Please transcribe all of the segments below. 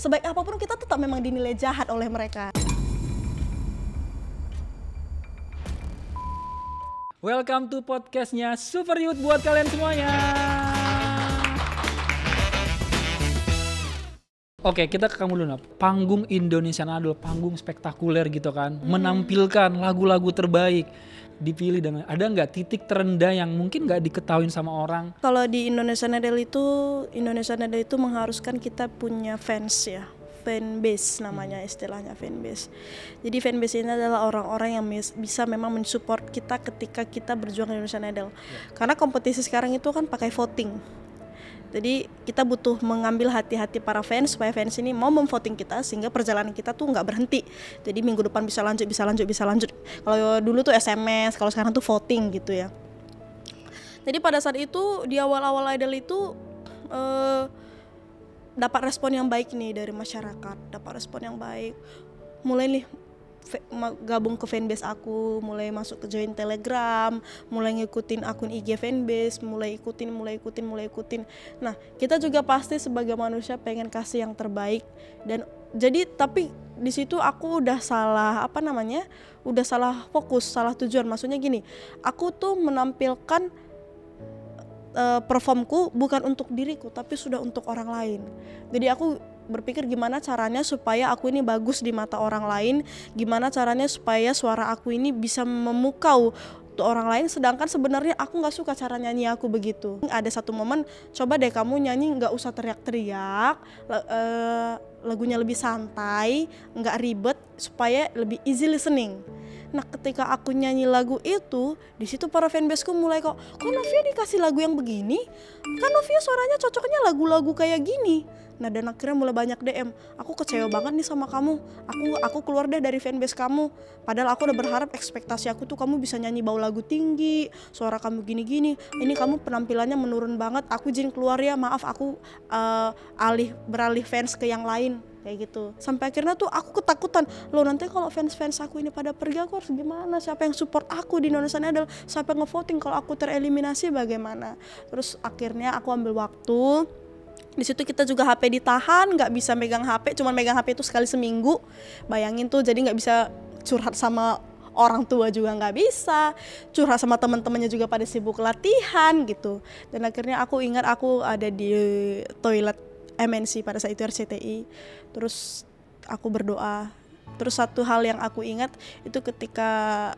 sebaik apapun kita tetap memang dinilai jahat oleh mereka. Welcome to podcastnya Super Youth buat kalian semuanya. Oke, kita ke kamu dulu. Panggung Indonesian Idol, panggung spektakuler gitu kan, menampilkan lagu-lagu terbaik, dipilih dengan ada nggak titik terendah yang mungkin nggak diketahuin sama orang? Kalau di Indonesian Idol itu mengharuskan kita punya fans ya, fanbase namanya, istilahnya fanbase. Jadi fanbase ini adalah orang-orang yang bisa memang mensupport kita ketika kita berjuang di Indonesian Idol. Karena kompetisi sekarang itu kan pakai voting. Jadi kita butuh mengambil hati-hati para fans supaya fans ini mau memvoting kita sehingga perjalanan kita tuh nggak berhenti. Jadi minggu depan bisa lanjut. Kalau dulu tuh SMS, kalau sekarang tuh voting gitu ya. Jadi pada saat itu di awal-awal Idol itu dapat respon yang baik nih dari masyarakat, dapat respon yang baik. Mulai nih gabung ke fanbase aku, mulai masuk ke join Telegram, mulai ngikutin akun IG fanbase, mulai ikutin. Nah, kita juga pasti sebagai manusia pengen kasih yang terbaik, dan jadi tapi di situ aku udah salah fokus, salah tujuan. Maksudnya gini, aku tuh menampilkan performku bukan untuk diriku tapi sudah untuk orang lain. Jadi aku berpikir gimana caranya supaya aku ini bagus di mata orang lain, gimana caranya supaya suara aku ini bisa memukau orang lain, sedangkan sebenarnya aku nggak suka cara nyanyi aku begitu. Ada satu momen, coba deh kamu nyanyi nggak usah teriak-teriak, lagunya lebih santai, nggak ribet, supaya lebih easy listening. Nah, ketika aku nyanyi lagu itu, di situ para fanbaseku mulai kok Novia dikasih lagu yang begini? Kan Novia suaranya cocoknya lagu-lagu kayak gini. Nah, dan akhirnya mulai banyak DM, aku kecewa banget nih sama kamu, aku keluar deh dari fanbase kamu, padahal aku udah berharap, ekspektasi aku tuh kamu bisa nyanyi bau lagu tinggi, suara kamu gini-gini, ini kamu penampilannya menurun banget, aku izin keluar ya, maaf aku beralih fans ke yang lain, kayak gitu. Sampai akhirnya tuh aku ketakutan, loh nanti kalau fans aku ini pada pergi aku harus gimana, siapa yang support aku di Indonesian Idol, siapa yang ngevoting kalau aku tereliminasi bagaimana. Terus akhirnya aku ambil waktu. Di situ kita juga HP ditahan, nggak bisa megang HP, cuma megang HP itu sekali seminggu. Bayangin tuh, jadi nggak bisa curhat sama orang tua juga nggak bisa, curhat sama teman-temannya juga pada sibuk latihan gitu. Dan akhirnya aku ingat aku ada di toilet MNC pada saat itu RCTI, terus aku berdoa. Terus satu hal yang aku ingat itu ketika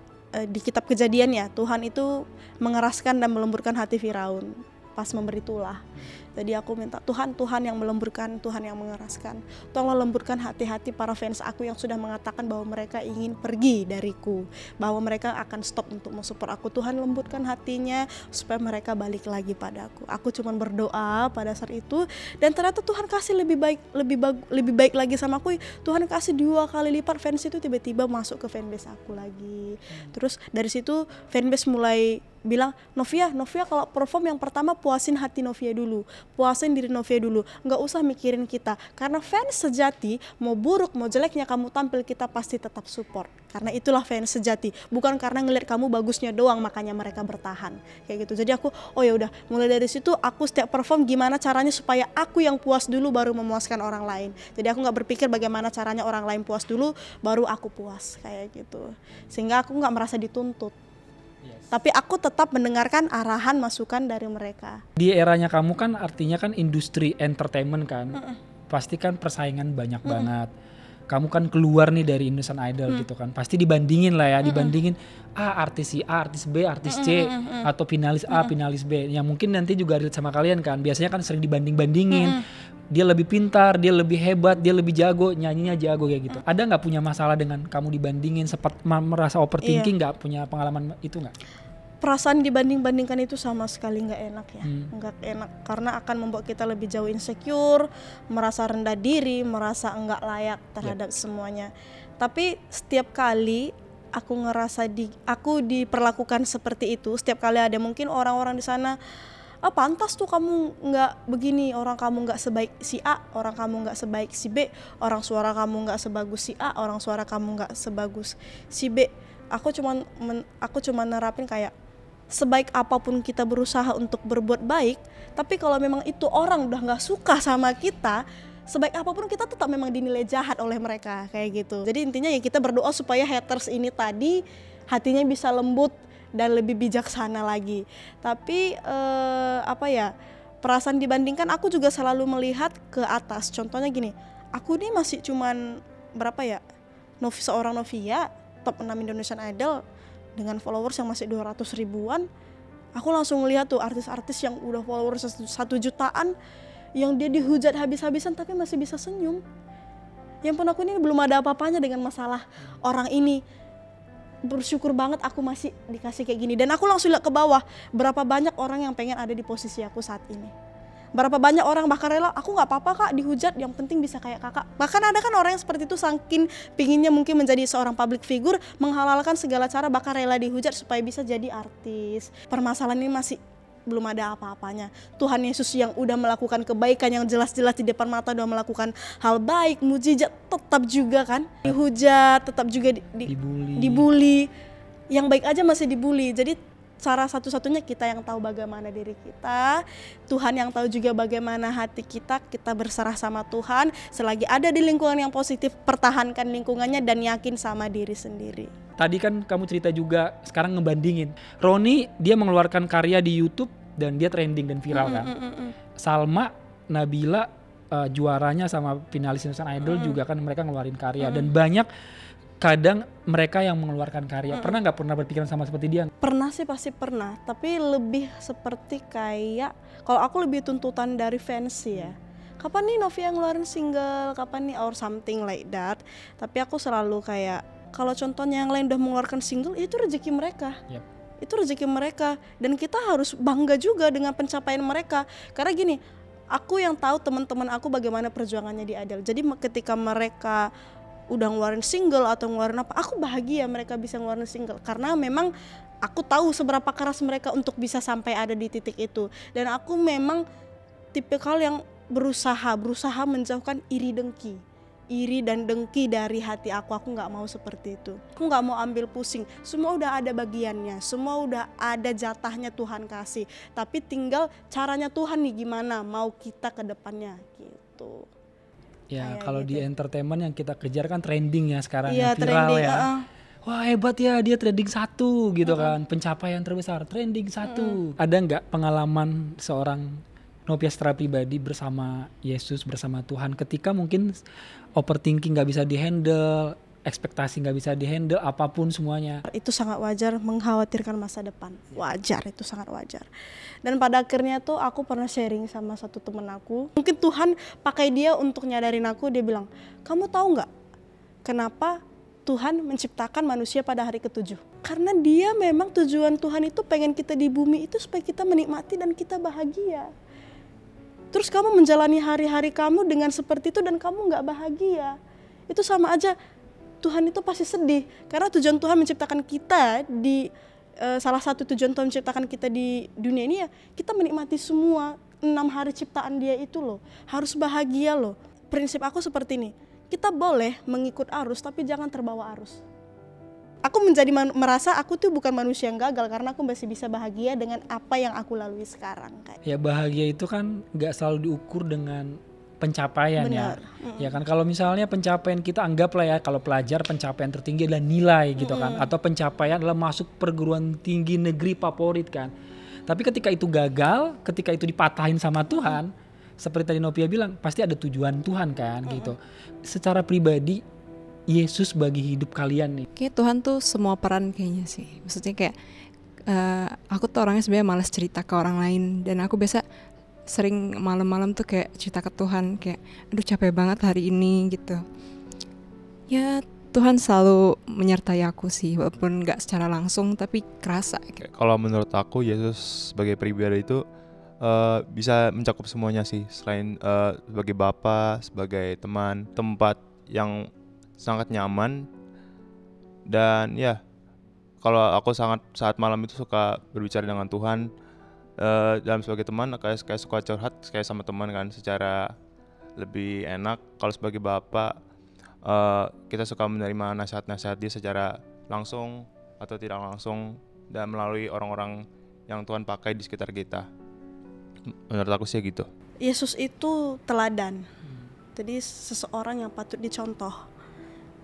di kitab Kejadian ya, Tuhan itu mengeraskan dan melemburkan hati Firaun pas memberi tulah. Jadi aku minta Tuhan yang melemburkan, Tuhan yang mengeraskan. Tolong lemburkan hati-hati para fans aku yang sudah mengatakan bahwa mereka ingin pergi dariku, bahwa mereka akan stop untuk mensupport aku. Tuhan lembutkan hatinya supaya mereka balik lagi padaku. Aku cuma berdoa pada saat itu, dan ternyata Tuhan kasih lebih baik lagi sama aku. Tuhan kasih 2 kali lipat, fans itu tiba-tiba masuk ke fanbase aku lagi. Terus dari situ fanbase mulai bilang, Novia kalau perform yang pertama puasin hati Novia dulu, puasin diri Novia dulu, nggak usah mikirin kita, karena fans sejati mau buruk mau jeleknya kamu tampil, kita pasti tetap support, karena itulah fans sejati, bukan karena ngeliat kamu bagusnya doang makanya mereka bertahan, kayak gitu. Jadi aku ya udah, mulai dari situ aku setiap perform gimana caranya supaya aku yang puas dulu baru memuaskan orang lain. Jadi aku nggak berpikir bagaimana caranya orang lain puas dulu baru aku puas, kayak gitu, sehingga aku nggak merasa dituntut. Tapi aku tetap mendengarkan arahan masukan dari mereka. Di eranya kamu kan artinya kan industri entertainment kan, pasti kan persaingan banyak banget. Kamu kan keluar nih dari Indonesian Idol gitu kan, pasti dibandingin lah ya, dibandingin artis si A, artis B, artis C, atau finalis A, finalis B. Yang mungkin nanti juga relate sama kalian kan, biasanya kan sering dibanding-bandingin. Dia lebih pintar, dia lebih hebat, dia lebih jago, nyanyinya jago kayak gitu. Ada nggak punya masalah dengan kamu dibandingin, sempat merasa overthinking nggak, punya pengalaman itu nggak? Perasaan dibanding-bandingkan itu sama sekali nggak enak ya, nggak enak, karena akan membuat kita lebih jauh insecure, merasa rendah diri, merasa nggak layak terhadap semuanya. Tapi setiap kali aku ngerasa aku diperlakukan seperti itu, setiap kali ada mungkin orang-orang di sana, pantas tuh kamu nggak begini, orang kamu nggak sebaik si A, orang kamu nggak sebaik si B, orang suara kamu nggak sebagus si A, orang suara kamu nggak sebagus si B. Aku cuma nerapin kayak, sebaik apapun kita berusaha untuk berbuat baik, tapi kalau memang itu orang udah nggak suka sama kita, sebaik apapun kita tetap memang dinilai jahat oleh mereka kayak gitu. Jadi intinya ya kita berdoa supaya haters ini tadi hatinya bisa lembut dan lebih bijaksana lagi. Tapi perasaan dibandingkan, aku juga selalu melihat ke atas. Contohnya gini, aku ini masih cuman seorang Novia top 6 Indonesian Idol dengan followers yang masih 200 ribuan. Aku langsung ngelihat tuh artis-artis yang udah followers 1 jutaan, yang dia dihujat habis-habisan tapi masih bisa senyum. Yang pun aku ini belum ada apa-apanya dengan masalah orang ini. Bersyukur banget aku masih dikasih kayak gini. Dan aku langsung lihat ke bawah, berapa banyak orang yang pengen ada di posisi aku saat ini. Berapa banyak orang bahkan rela, aku gak apa-apa kak dihujat, yang penting bisa kayak kakak. Bahkan ada kan orang yang seperti itu, saking pinginnya mungkin menjadi seorang public figure, menghalalkan segala cara bahkan rela dihujat supaya bisa jadi artis. Permasalahan ini masih belum ada apa-apanya. Tuhan Yesus yang udah melakukan kebaikan, yang jelas-jelas di depan mata udah melakukan hal baik, mujizat, tetap juga kan dihujat, tetap juga dibully. Yang baik aja masih dibully. Jadi cara satu-satunya kita yang tahu bagaimana diri kita, Tuhan yang tahu juga bagaimana hati kita. Kita berserah sama Tuhan. Selagi ada di lingkungan yang positif, pertahankan lingkungannya dan yakin sama diri sendiri. Tadi kan kamu cerita juga sekarang ngebandingin. Roni dia mengeluarkan karya di YouTube dan dia trending dan viral kan. Salma, Nabila juaranya sama finalis Indonesian Idol juga kan mereka ngeluarin karya. Dan banyak kadang mereka yang mengeluarkan karya. Pernah gak berpikiran sama seperti dia? Pernah sih, pasti pernah. Tapi lebih seperti kayak, kalau aku lebih tuntutan dari fans sih ya. Kapan nih Novia ngeluarin single, kapan nih, or something like that. Tapi aku selalu kayak, kalau contohnya yang lain udah mengeluarkan single, itu rezeki mereka. Yep. Itu rezeki mereka. Dan kita harus bangga juga dengan pencapaian mereka. Karena gini, aku yang tahu teman-teman aku bagaimana perjuangannya di Idol. Jadi ketika mereka udah ngeluarin single atau ngeluarin apa, aku bahagia mereka bisa ngeluarin single. Karena memang aku tahu seberapa keras mereka untuk bisa sampai ada di titik itu. Dan aku memang tipikal yang berusaha menjauhkan iri dan dengki dari hati aku nggak mau seperti itu. Aku nggak mau ambil pusing, semua udah ada bagiannya, semua udah ada jatahnya Tuhan kasih. Tapi tinggal caranya Tuhan nih gimana mau kita ke depannya gitu. Ya kalau gitu. Di entertainment yang kita kejar kan trending ya sekarang, ya, yang viral trending, ya. Wah hebat ya dia trending 1 gitu kan, pencapaian terbesar trending 1. Ada nggak pengalaman seorang Novia secara pribadi bersama Yesus, bersama Tuhan ketika mungkin overthinking gak bisa dihandle, ekspektasi gak bisa dihandle, apapun semuanya? Itu sangat wajar, mengkhawatirkan masa depan. Wajar, itu sangat wajar. Dan pada akhirnya tuh aku pernah sharing sama satu temen aku. Mungkin Tuhan pakai dia untuk nyadarin aku, dia bilang, kamu tahu gak kenapa Tuhan menciptakan manusia pada hari ke-7? Karena dia memang tujuan Tuhan itu pengen kita di bumi itu supaya kita menikmati dan kita bahagia. Terus kamu menjalani hari-hari kamu dengan seperti itu dan kamu gak bahagia. Itu sama aja Tuhan itu pasti sedih. Karena tujuan Tuhan menciptakan kita di salah satu tujuan Tuhan menciptakan kita di dunia ini ya kita menikmati semua 6 hari ciptaan dia itu loh. Harus bahagia loh. Prinsip aku seperti ini. Kita boleh mengikut arus tapi jangan terbawa arus. Aku merasa aku tuh bukan manusia yang gagal karena aku masih bisa bahagia dengan apa yang aku lalui sekarang. Ya bahagia itu kan gak selalu diukur dengan pencapaian. Benar. Ya kan kalau misalnya pencapaian kita anggaplah ya kalau pelajar pencapaian tertinggi adalah nilai gitu kan, atau pencapaian adalah masuk perguruan tinggi negeri favorit kan. Tapi ketika itu gagal, ketika itu dipatahin sama Tuhan, seperti tadi Novia bilang pasti ada tujuan Tuhan kan gitu. Secara pribadi Yesus bagi hidup kalian nih. Kayak Tuhan tuh semua peran kayaknya sih. Maksudnya kayak aku tuh orangnya sebenarnya malas cerita ke orang lain, dan aku biasa sering malam-malam tuh kayak cerita ke Tuhan kayak aduh capek banget hari ini gitu. Ya Tuhan selalu menyertai aku sih walaupun gak secara langsung tapi kerasa gitu. Kalau menurut aku Yesus sebagai pribadi itu bisa mencakup semuanya sih, selain sebagai Bapa, sebagai teman, tempat yang sangat nyaman. Dan ya kalau aku saat malam itu suka berbicara dengan Tuhan, dalam sebagai teman kayak suka curhat kayak sama teman kan, secara lebih enak. Kalau sebagai bapak kita suka menerima nasihat-nasihat dia secara langsung atau tidak langsung dan melalui orang-orang yang Tuhan pakai di sekitar kita. Menurut aku sih gitu. Yesus itu teladan. Jadi seseorang yang patut dicontoh.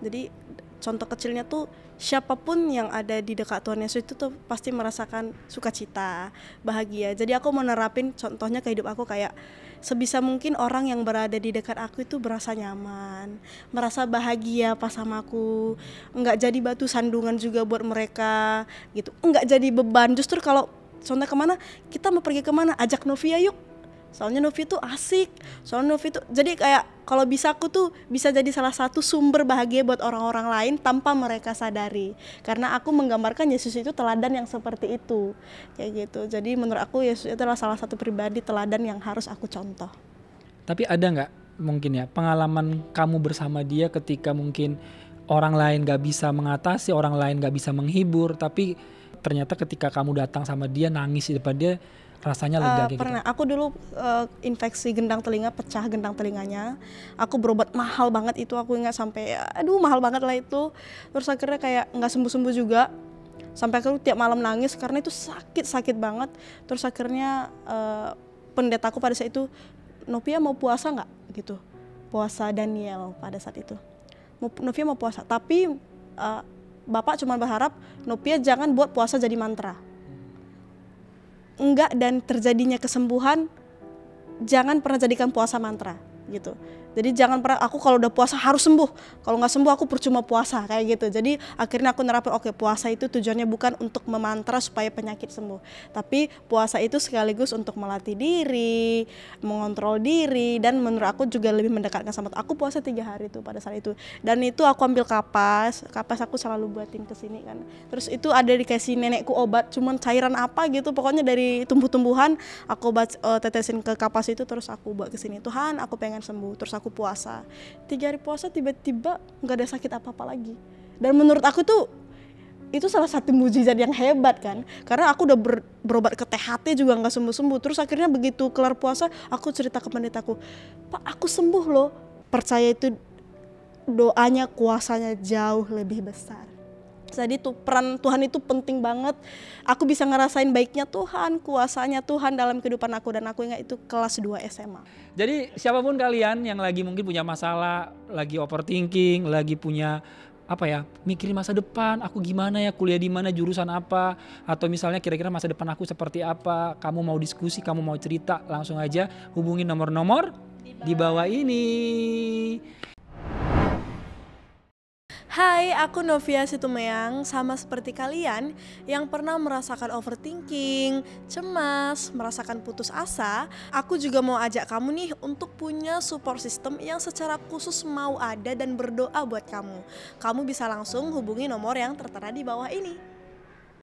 Jadi contoh kecilnya tuh siapapun yang ada di dekat Tuhan Yesus itu tuh pasti merasakan sukacita, bahagia. Jadi aku menerapin contohnya ke hidup aku kayak sebisa mungkin orang yang berada di dekat aku itu berasa nyaman, merasa bahagia pas sama aku, nggak jadi batu sandungan juga buat mereka gitu, nggak jadi beban. Justru kalau contoh kemana, kita mau pergi kemana, ajak Novia yuk. Soalnya Novi tuh asik, soalnya Novi tuh jadi kayak kalau bisa aku tuh bisa jadi salah satu sumber bahagia buat orang-orang lain tanpa mereka sadari. Karena aku menggambarkan Yesus itu teladan yang seperti itu, kayak gitu. Jadi menurut aku Yesus itu adalah salah satu pribadi teladan yang harus aku contoh. Tapi ada nggak mungkin ya pengalaman kamu bersama dia ketika mungkin orang lain gak bisa mengatasi, orang lain gak bisa menghibur, tapi ternyata ketika kamu datang sama dia nangis di depan dia rasanya lega kayak pernah. gitu? Aku dulu infeksi gendang telinga, pecah gendang telinganya. Aku berobat mahal banget itu, aku ingat sampai aduh mahal banget lah itu. Terus akhirnya kayak nggak sembuh-sembuh juga. Sampai aku tiap malam nangis karena itu sakit banget. Terus akhirnya pendetaku pada saat itu, Novia mau puasa nggak gitu? Puasa Daniel pada saat itu. Novia mau puasa, tapi Bapak cuma berharap Novia jangan buat puasa jadi mantra. Enggak, dan terjadinya kesembuhan jangan pernah jadikan puasa mantra gitu. Jadi jangan pernah aku kalau udah puasa harus sembuh, kalau nggak sembuh aku percuma puasa kayak gitu. Jadi akhirnya aku nerapin oke, puasa itu tujuannya bukan untuk memantra supaya penyakit sembuh, tapi puasa itu sekaligus untuk melatih diri, mengontrol diri, dan menurut aku juga lebih mendekatkan sama Tuhan. Aku puasa 3 hari tuh pada saat itu, dan itu aku ambil kapas aku selalu buatin kesini kan. Terus itu ada dikasih nenekku obat, cuman cairan apa gitu, pokoknya dari tumbuh-tumbuhan aku tetesin ke kapas itu, terus aku buat kesini. Tuhan, aku pengen sembuh. Terus aku puasa 3 hari puasa, tiba-tiba nggak ada sakit apa-apa lagi. Dan menurut aku tuh itu salah satu mujizat yang hebat kan, karena aku udah berobat ke THT juga nggak sembuh-sembuh. Terus akhirnya begitu kelar puasa aku cerita ke pendetaku, Pak, aku sembuh loh. Percaya itu doanya kuasanya jauh lebih besar. Jadi tuh peran Tuhan itu penting banget. Aku bisa ngerasain baiknya Tuhan, kuasanya Tuhan dalam kehidupan aku, dan aku ingat itu kelas 2 SMA. Jadi siapapun kalian yang lagi mungkin punya masalah, lagi overthinking, lagi punya mikirin masa depan, aku gimana ya, kuliah di mana, jurusan apa, atau misalnya kira-kira masa depan aku seperti apa, kamu mau diskusi, kamu mau cerita, langsung aja hubungi nomor-nomor di bawah ini. Hai, aku Novia Situmeyang. Sama seperti kalian yang pernah merasakan overthinking, cemas, merasakan putus asa, aku juga mau ajak kamu nih untuk punya support system yang secara khusus mau ada dan berdoa buat kamu. Kamu bisa langsung hubungi nomor yang tertera di bawah ini.